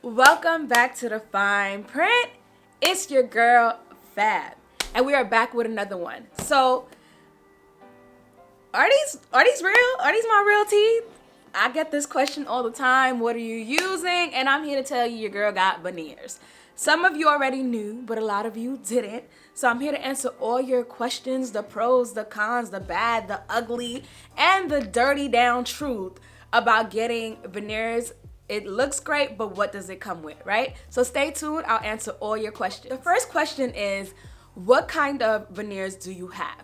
Welcome back to the Fine Print. It's your girl Fab, and we are back with another one. So, are these real? Are these my real teeth? I get this question all the time. What are you using? And I'm here to tell you your girl got veneers. Some of you already knew, but a lot of you didn't. So I'm here to answer all your questions, the pros, the cons, the bad, the ugly, and the dirty down truth about getting veneers. It looks great, but what does it come with, right? So stay tuned. I'll answer all your questions. The first question is, what kind of veneers do you have?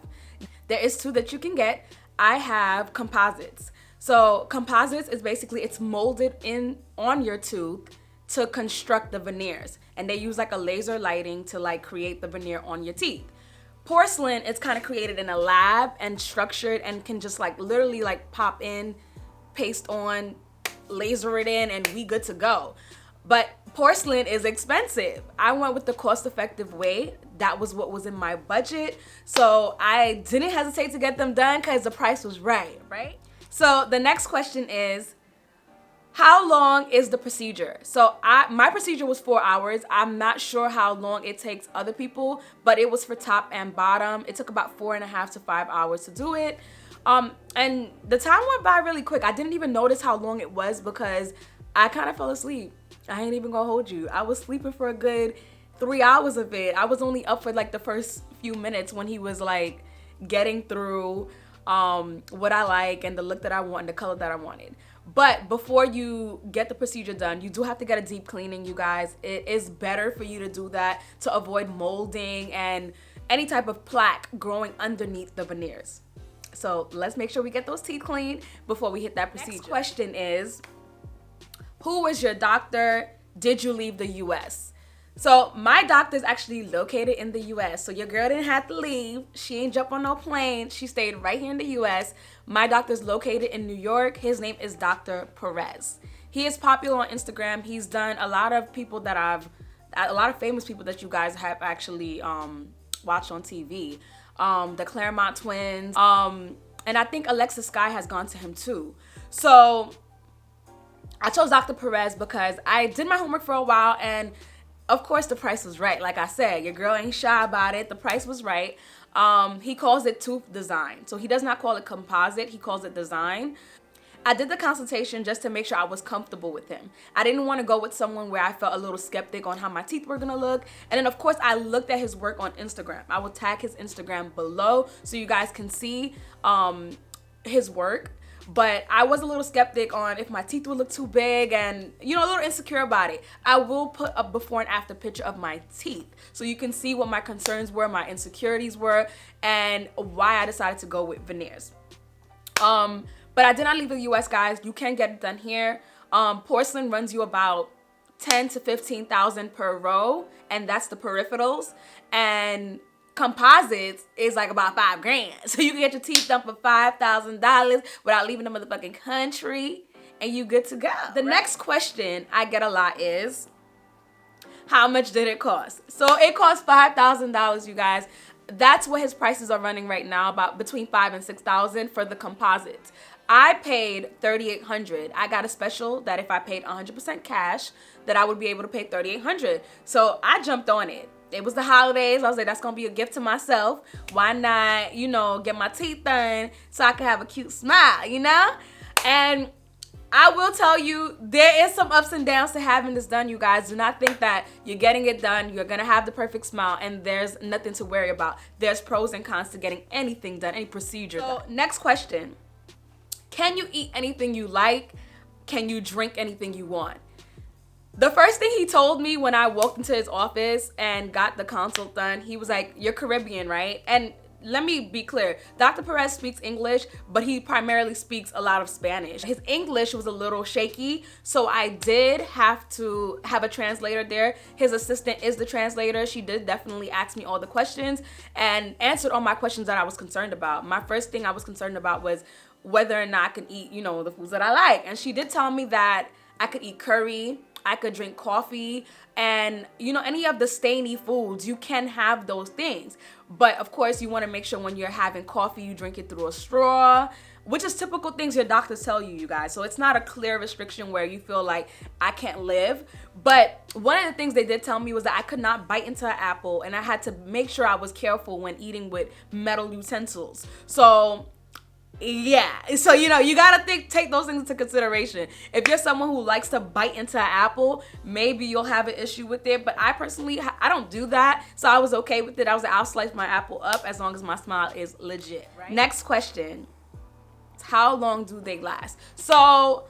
There is two that you can get. I have composites. So composites is basically it's molded in on your tooth to construct the veneers, and they use like a laser lighting to like create the veneer on your teeth. Porcelain is kind of created in a lab and structured and can just like literally like pop in, paste on, laser it in, and we good to go. But porcelain is expensive. I went with the cost-effective way. That was what was in my budget. So I didn't hesitate to get them done because the price was right? So the next question is, how long is the procedure? So my procedure was 4 hours. I'm not sure how long it takes other people, but it was for top and bottom. It took about 4.5 to 5 hours to do it. And the time went by really quick. I didn't even notice how long it was because I kind of fell asleep. I ain't even gonna hold you. I was sleeping for a good 3 hours of it. I was only up for like the first few minutes when he was like getting through what I like and the look that I want and the color that I wanted. But before you get the procedure done, you do have to get a deep cleaning, you guys. It is better for you to do that to avoid molding and any type of plaque growing underneath the veneers. So let's make sure we get those teeth clean before we hit that procedure. Next question is, who was your doctor? Did you leave the US? So my doctor's actually located in the US. So your girl didn't have to leave. She ain't jump on no plane. She stayed right here in the US. My doctor's located in New York. His name is Dr. Perez. He is popular on Instagram. He's done a lot of famous people that you guys have actually watched on TV. The Claremont twins. And I think Alexis Sky has gone to him too. So I chose Dr. Perez because I did my homework for a while, and of course the price was right. Like I said, your girl ain't shy about it. The price was right. He calls it tooth design. So he does not call it composite. He calls it design. I did the consultation just to make sure I was comfortable with him. I didn't want to go with someone where I felt a little skeptic on how my teeth were gonna look. And then of course I looked at his work on Instagram. I will tag his Instagram below so you guys can see his work. But I was a little skeptic on if my teeth would look too big and, a little insecure about it. I will put a before and after picture of my teeth so you can see what my concerns were, my insecurities were, and why I decided to go with veneers. But I did not leave the US, guys. You can get it done here. Porcelain runs you about 10 to 15,000 per row, and that's the peripherals. And composites is like about $5,000. So you can get your teeth done for $5,000 without leaving the motherfucking country, and you good to go. The next question I get a lot is, how much did it cost? So it cost $5,000, you guys. That's what his prices are running right now, about between $5,000 and $6,000 for the composites. I paid $3,800. I got a special that if I paid 100% cash, that I would be able to pay $3,800. So I jumped on it. It was the holidays. I was like, that's gonna be a gift to myself. Why not, get my teeth done so I can have a cute smile, And I will tell you, there is some ups and downs to having this done, you guys. Do not think that you're getting it done, you're gonna have the perfect smile, and there's nothing to worry about. There's pros and cons to getting anything done, any procedure done. So, next question. Can you eat anything you like? Can you drink anything you want? The first thing he told me when I walked into his office and got the consult done, he was like, you're Caribbean, right? And let me be clear, Dr. Perez speaks English, but he primarily speaks a lot of Spanish. His English was a little shaky, so I did have to have a translator there. His assistant is the translator. She did definitely ask me all the questions and answered all my questions that I was concerned about. My first thing I was concerned about was whether or not I can eat, the foods that I like. And she did tell me that I could eat curry, I could drink coffee, and any of the stainy foods, you can have those things. But of course, you want to make sure when you're having coffee, you drink it through a straw. which is typical things your doctors tell you, you guys. So it's not a clear restriction where you feel like I can't live. But one of the things they did tell me was that I could not bite into an apple, and I had to make sure I was careful when eating with metal utensils. So yeah, so you gotta take those things into consideration. If you're someone who likes to bite into an apple, maybe you'll have an issue with it. But I personally, I don't do that, so I was okay with it. I was like, I'll slice my apple up as long as my smile is legit. Right? Next question: how long do they last? So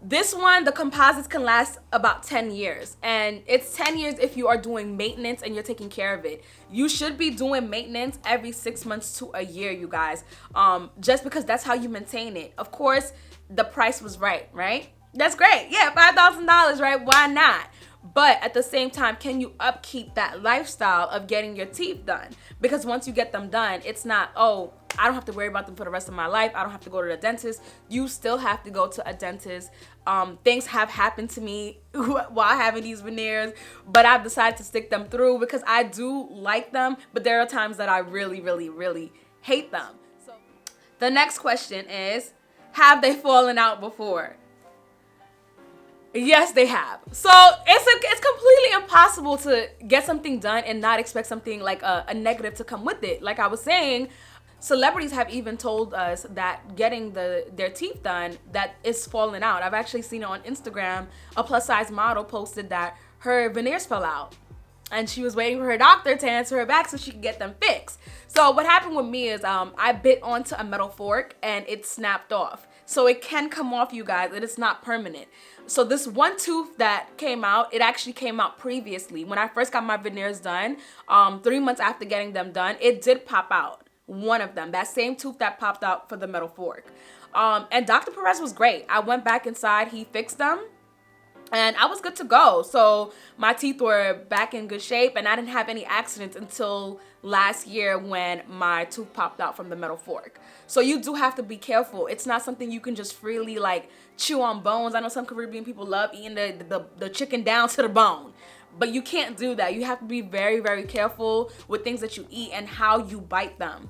this one, the composites can last about 10 years. And it's 10 years if you are doing maintenance and you're taking care of it. You should be doing maintenance every 6 months to a year, you guys. Just because that's how you maintain it. Of course, the price was right? That's great. Yeah, $5,000, right? Why not? But at the same time, can you upkeep that lifestyle of getting your teeth done? Because once you get them done, it's not, oh, I don't have to worry about them for the rest of my life. I don't have to go to the dentist. You still have to go to a dentist. Things have happened to me while having these veneers, but I've decided to stick them through because I do like them, but there are times that I really, really, really hate them. So the next question is, have they fallen out before? Yes, they have. So it's completely impossible to get something done and not expect something like a negative to come with it. Like I was saying, celebrities have even told us that getting their teeth done, that is falling out. I've actually seen it on Instagram. A plus size model posted that her veneers fell out and she was waiting for her doctor to answer her back so she could get them fixed. So what happened with me is I bit onto a metal fork and it snapped off. So it can come off, you guys, and it's not permanent. So this one tooth that came out, it actually came out previously. When I first got my veneers done, 3 months after getting them done, it did pop out. One of them, that same tooth that popped out for the metal fork. And Dr. Perez was great. I went back inside, he fixed them, and I was good to go. So my teeth were back in good shape, and I didn't have any accidents until last year when my tooth popped out from the metal fork. So you do have to be careful. It's not something you can just freely like chew on bones. I know some Caribbean people love eating the chicken down to the bone, but you can't do that. You have to be very, very careful with things that you eat and how you bite them,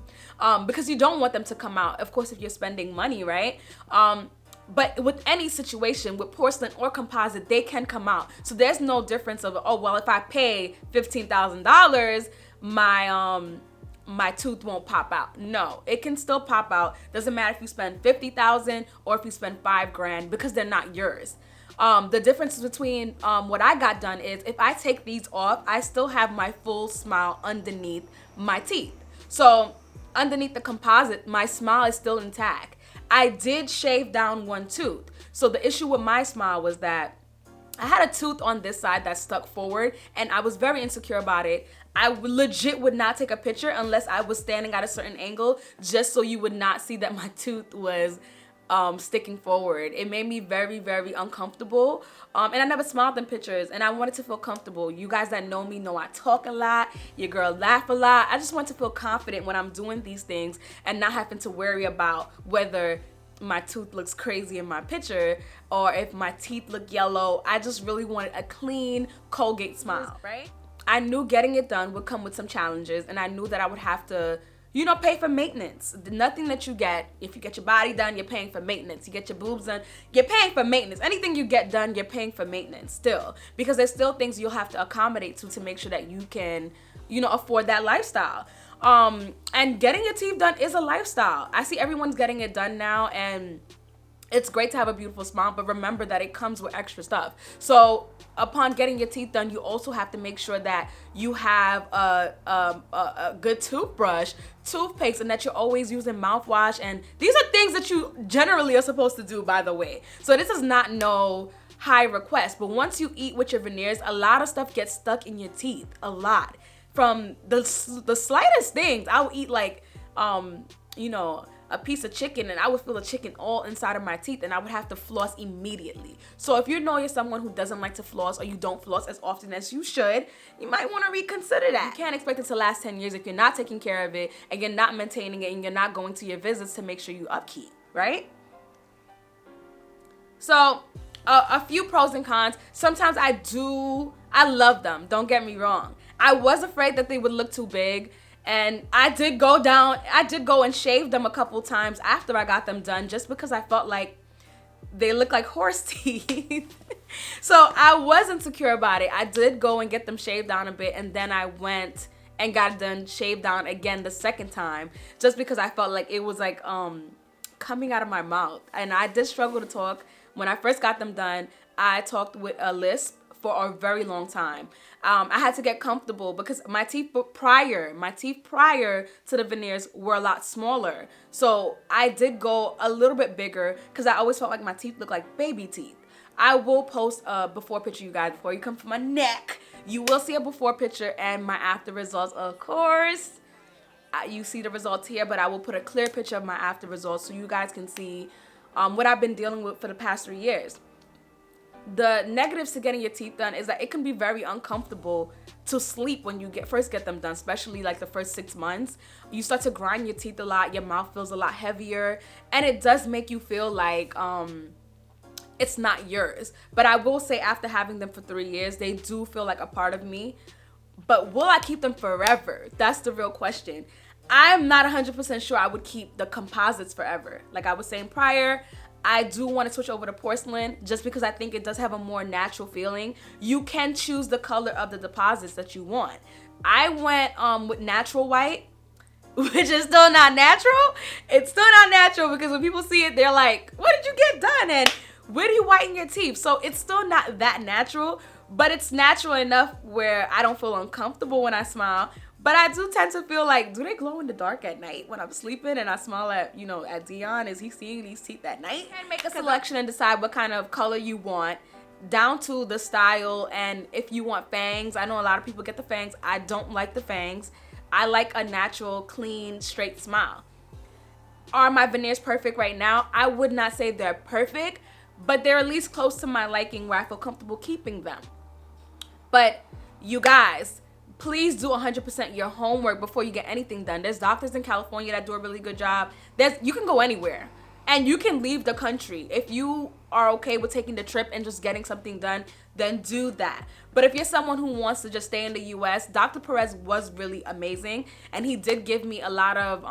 because you don't want them to come out. Of course, if you're spending money, right? But with any situation, with porcelain or composite, they can come out. So there's no difference of, oh, well, if I pay $15,000, my tooth won't pop out. No, it can still pop out. Doesn't matter if you spend $50,000 or if you spend $5,000, because they're not yours. The difference between what I got done is if I take these off, I still have my full smile underneath my teeth. So underneath the composite, my smile is still intact. I did shave down one tooth. So the issue with my smile was that I had a tooth on this side that stuck forward, and I was very insecure about it. I legit would not take a picture unless I was standing at a certain angle, just so you would not see that my tooth was sticking forward. It made me very, very uncomfortable. And I never smiled in pictures, and I wanted to feel comfortable. You guys that know me know I talk a lot. Your girl laugh a lot. I just want to feel confident when I'm doing these things and not having to worry about whether my tooth looks crazy in my picture or if my teeth look yellow. I just really wanted a clean Colgate smile, right? I knew getting it done would come with some challenges, and I knew that I would have to, pay for maintenance. Nothing that you get, if you get your body done, you're paying for maintenance. You get your boobs done, you're paying for maintenance. Anything you get done, you're paying for maintenance still, because there's still things you'll have to accommodate to make sure that you can, afford that lifestyle. And getting your teeth done is a lifestyle. I see everyone's getting it done now, and it's great to have a beautiful smile, but remember that it comes with extra stuff. So upon getting your teeth done, you also have to make sure that you have a good toothbrush, toothpaste, and that you're always using mouthwash. And these are things that you generally are supposed to do, by the way. So this is not no high request, but once you eat with your veneers, a lot of stuff gets stuck in your teeth, a lot. From the slightest things. I would eat like, a piece of chicken, and I would feel the chicken all inside of my teeth, and I would have to floss immediately. So if you know you're someone who doesn't like to floss, or you don't floss as often as you should, you might want to reconsider that. You can't expect it to last 10 years if you're not taking care of it, and you're not maintaining it, and you're not going to your visits to make sure you upkeep, right? So a few pros and cons. Sometimes I love them, don't get me wrong. I was afraid that they would look too big, And I did go and shave them a couple times after I got them done, just because I felt like they look like horse teeth. So I was insecure about it. I did go and get them shaved down a bit, and then I went and got it done shaved down again the second time, just because I felt like it was like coming out of my mouth. And I did struggle to talk. When I first got them done, I talked with a lisp for a very long time. I had to get comfortable because my teeth prior to the veneers were a lot smaller. So I did go a little bit bigger because I always felt like my teeth looked like baby teeth. I will post a before picture, you guys, before you come for my neck. You will see a before picture and my after results, of course. You see the results here, but I will put a clear picture of my after results so you guys can see what I've been dealing with for the past 3 years. The negatives to getting your teeth done is that it can be very uncomfortable to sleep when you first get them done, especially like the first 6 months. You start to grind your teeth a lot, your mouth feels a lot heavier, and it does make you feel like it's not yours. But I will say, after having them for 3 years, they do feel like a part of me. But will I keep them forever? That's the real question. I'm not 100% sure I would keep the composites forever. Like I was saying prior, I do want to switch over to porcelain just because I think it does have a more natural feeling. You can choose the color of the deposits that you want. I went with natural white, which is still not natural. It's still not natural because when people see it, they're like, what did you get done? And where do you whiten your teeth? So it's still not that natural, but it's natural enough where I don't feel uncomfortable when I smile. But I do tend to feel like, do they glow in the dark at night when I'm sleeping and I smile at, at Dion? Is he seeing these teeth at night? And make a selection and decide what kind of color you want, down to the style. And if you want fangs, I know a lot of people get the fangs. I don't like the fangs. I like a natural, clean, straight smile. Are my veneers perfect right now? I would not say they're perfect, but they're at least close to my liking where I feel comfortable keeping them. But you guys, please do 100% your homework before you get anything done. There's doctors in California that do a really good job. You can go anywhere and you can leave the country. If you are okay with taking the trip and just getting something done, then do that. But if you're someone who wants to just stay in the US, Dr. Perez was really amazing, and he did give me a lot of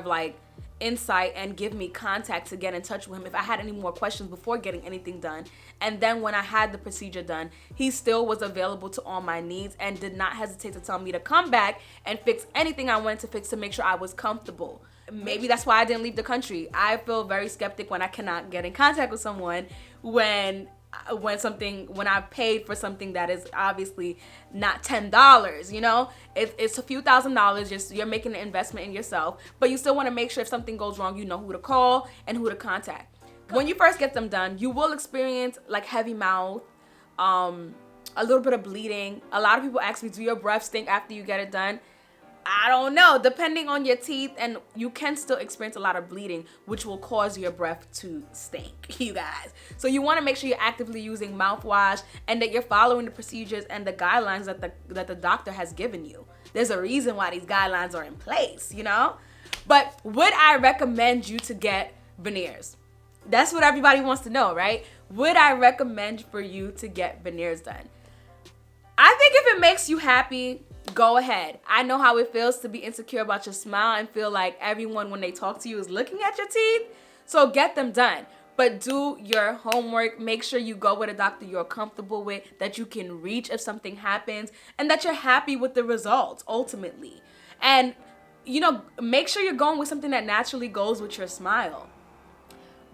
like insight and give me contact to get in touch with him if I had any more questions before getting anything done. And then when I had the procedure done, he still was available to all my needs and did not hesitate to tell me to come back and fix anything I wanted to fix to make sure I was comfortable. Maybe that's why I didn't leave the country. I feel very skeptic when I cannot get in contact with someone when I paid for something that is obviously not $10, it's a few $1,000s. Just you're making an investment in yourself, but you still want to make sure if something goes wrong, you know who to call and who to contact. When you first get them done, you will experience like heavy mouth, a little bit of bleeding. A lot of people ask me, do your breath stink after you get it done? I don't know, depending on your teeth, and you can still experience a lot of bleeding, which will cause your breath to stink, you guys. So you want to make sure you're actively using mouthwash and that you're following the procedures and the guidelines that the doctor has given you. There's a reason why these guidelines are in place, But would I recommend you to get veneers? That's what everybody wants to know, right? Would I recommend for you to get veneers done? I think if it makes you happy, go ahead. I know how it feels to be insecure about your smile and feel like everyone, when they talk to you, is looking at your teeth. So get them done. But do your homework. Make sure you go with a doctor you're comfortable with, that you can reach if something happens, and that you're happy with the results ultimately. And, make sure you're going with something that naturally goes with your smile.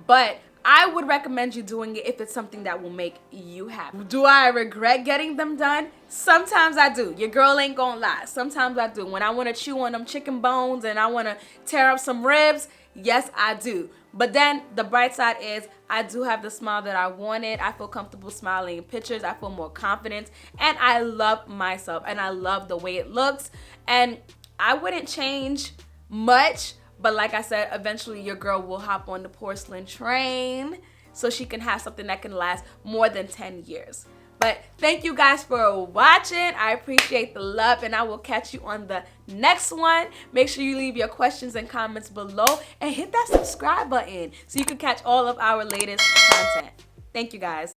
But I would recommend you doing it if it's something that will make you happy. Do I regret getting them done? Sometimes I do. Your girl ain't gonna lie. Sometimes I do. When I want to chew on them chicken bones and I want to tear up some ribs, yes, I do. But then the bright side is I do have the smile that I wanted. I feel comfortable smiling in pictures. I feel more confidence. And I love myself. And I love the way it looks. And I wouldn't change much. But like I said, eventually your girl will hop on the porcelain train so she can have something that can last more than 10 years. But thank you guys for watching. I appreciate the love, and I will catch you on the next one. Make sure you leave your questions and comments below and hit that subscribe button so you can catch all of our latest content. Thank you guys.